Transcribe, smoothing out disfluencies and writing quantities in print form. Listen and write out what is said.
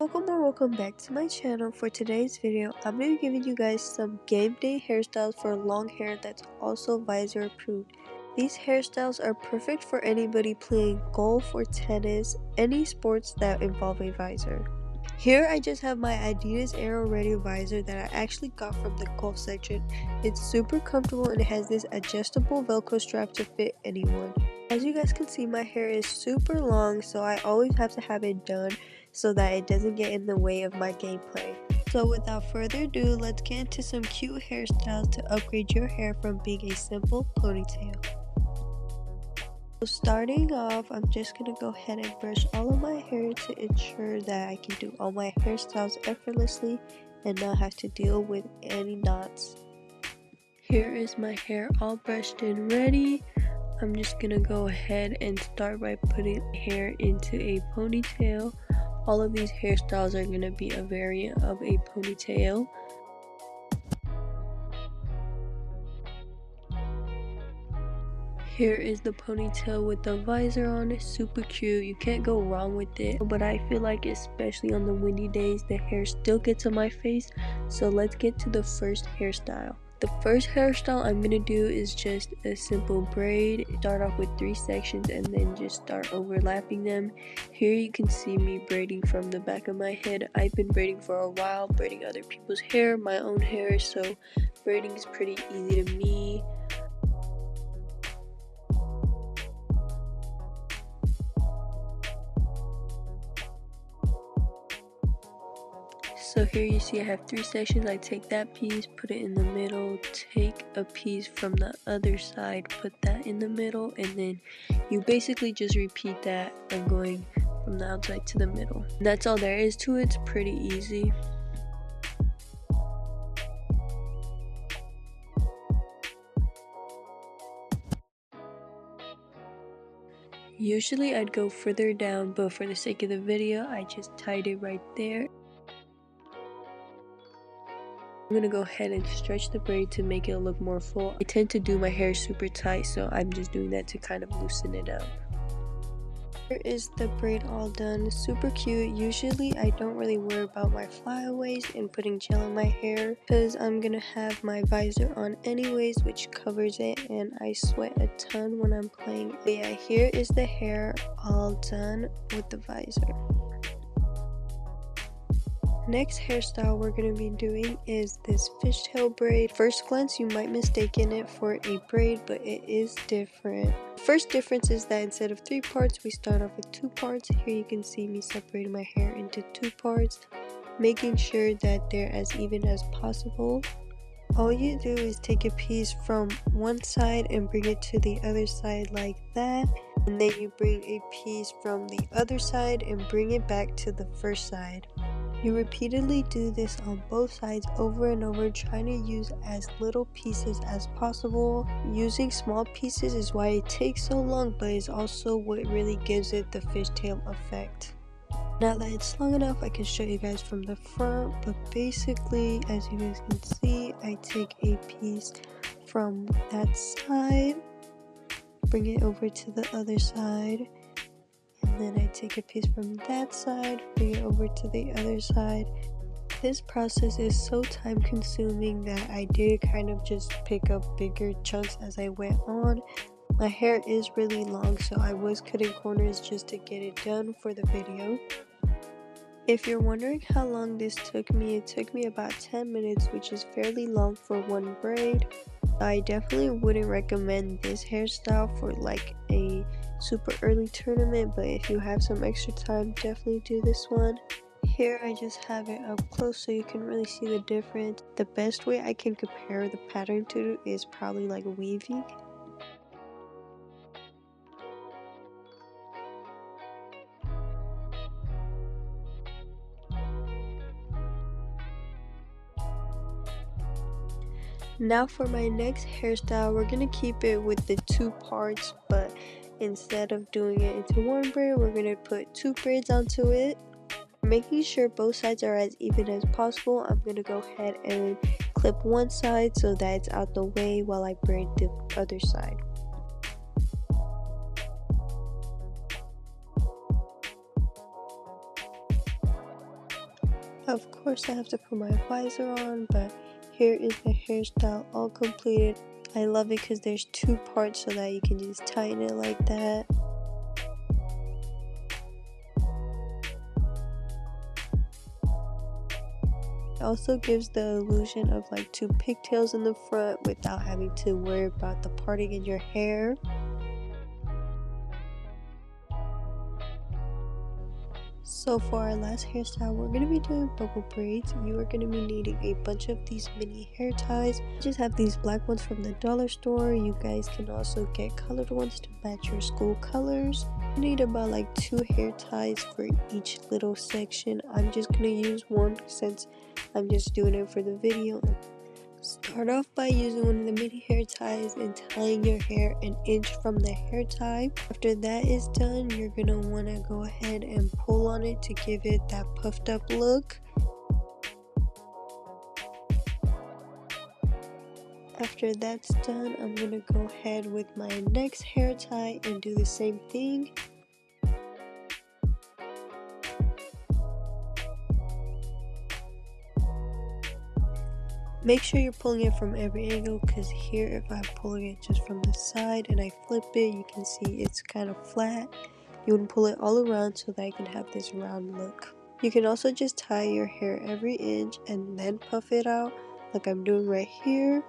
Welcome or welcome back to my channel. For today's video, I'm going to be giving you guys some game day hairstyles for long hair that's also visor approved. These hairstyles are perfect for anybody playing golf or tennis, any sports that involve a visor. Here I just have my Adidas Aero Ready visor that I actually got from the golf section. It's super comfortable and it has this adjustable velcro strap to fit anyone. As you guys can see, my hair is super long, so I always have to have it done so that it doesn't get in the way of my gameplay. So without further ado, let's get into some cute hairstyles to upgrade your hair from being a simple ponytail. So starting off, I'm just going to go ahead and brush all of my hair to ensure that I can do all my hairstyles effortlessly and not have to deal with any knots. Here is my hair all brushed and ready. I'm just going to go ahead and start by putting hair into a ponytail. All of these hairstyles are going to be a variant of a ponytail. Here is the ponytail with the visor on. It's super cute. You can't go wrong with it. But I feel like especially on the windy days, the hair still gets on my face. So let's get to the first hairstyle. The first hairstyle I'm going to do is just a simple braid. Start off with 3 sections and then just start overlapping them. Here you can see me braiding from the back of my head. I've been braiding for a while, braiding other people's hair, my own hair, so braiding is pretty easy to me. So here you see I have 3 sections. I take that piece, put it in the middle, take a piece from the other side, put that in the middle, and then you basically just repeat that from going from the outside to the middle. And that's all there is to it. It's pretty easy. Usually I'd go further down, but for the sake of the video, I just tied it right there. I'm going to go ahead and stretch the braid to make it look more full. I tend to do my hair super tight, so I'm just doing that to kind of loosen it up. Here is the braid all done. Super cute. Usually I don't really worry about my flyaways and putting gel in my hair because I'm going to have my visor on anyways, which covers it, and I sweat a ton when I'm playing. But yeah, here is the hair all done with the visor. Next hairstyle we're going to be doing is this fishtail braid. First glance you might mistake it for a braid, but it is different. First difference is that instead of 3 parts, we start off with 2 parts. Here you can see me separating my hair into 2 parts, making sure that they're as even as possible. All you do is take a piece from one side and bring it to the other side like that, and then you bring a piece from the other side and bring it back to the first side. You repeatedly do this on both sides over and over, trying to use as little pieces as possible. Using small pieces is why it takes so long, but it's also what really gives it the fishtail effect. Now that it's long enough, I can show you guys from the front, but basically, as you guys can see, I take a piece from that side, bring it over to the other side, and then I take a piece from that side, bring it over to the other side. This process is so time consuming that I did kind of just pick up bigger chunks as I went on. My hair is really long, so I was cutting corners just to get it done for the video. If you're wondering how long this took me, it took me about 10 minutes, which is fairly long for one braid. I definitely wouldn't recommend this hairstyle for like a super early tournament, but if you have some extra time, definitely do this one. Here I just have it up close so you can really see the difference. The best way I can compare the pattern to is probably like weaving. Now for my next hairstyle, we're going to keep it with the 2 parts, but instead of doing it into one braid, we're going to put 2 braids onto it. Making sure both sides are as even as possible, I'm going to go ahead and clip one side so that it's out the way while I braid the other side. Of course I have to put my visor on, but here is the hairstyle all completed. I love it because there's two parts so that you can just tighten it like that. It also gives the illusion of like two pigtails in the front without having to worry about the parting in your hair. So for our last hairstyle, we're going to be doing bubble braids. You are going to be needing a bunch of these mini hair ties. I just have these black ones from the dollar store. You guys can also get colored ones to match your school colors. You need about like 2 hair ties for each little section. I'm just going to use one since I'm just doing it for the video. Start off by using one of the mini hair ties and tying your hair an inch from the hair tie. After that is done, you're going to want to go ahead and pull on it to give it that puffed up look. After that's done, I'm going to go ahead with my next hair tie and do the same thing. Make sure you're pulling it from every angle, because here if I'm pulling it just from the side and I flip it, you can see it's kind of flat. You want to pull it all around so that I can have this round look. You can also just tie your hair every inch and then puff it out like I'm doing right here.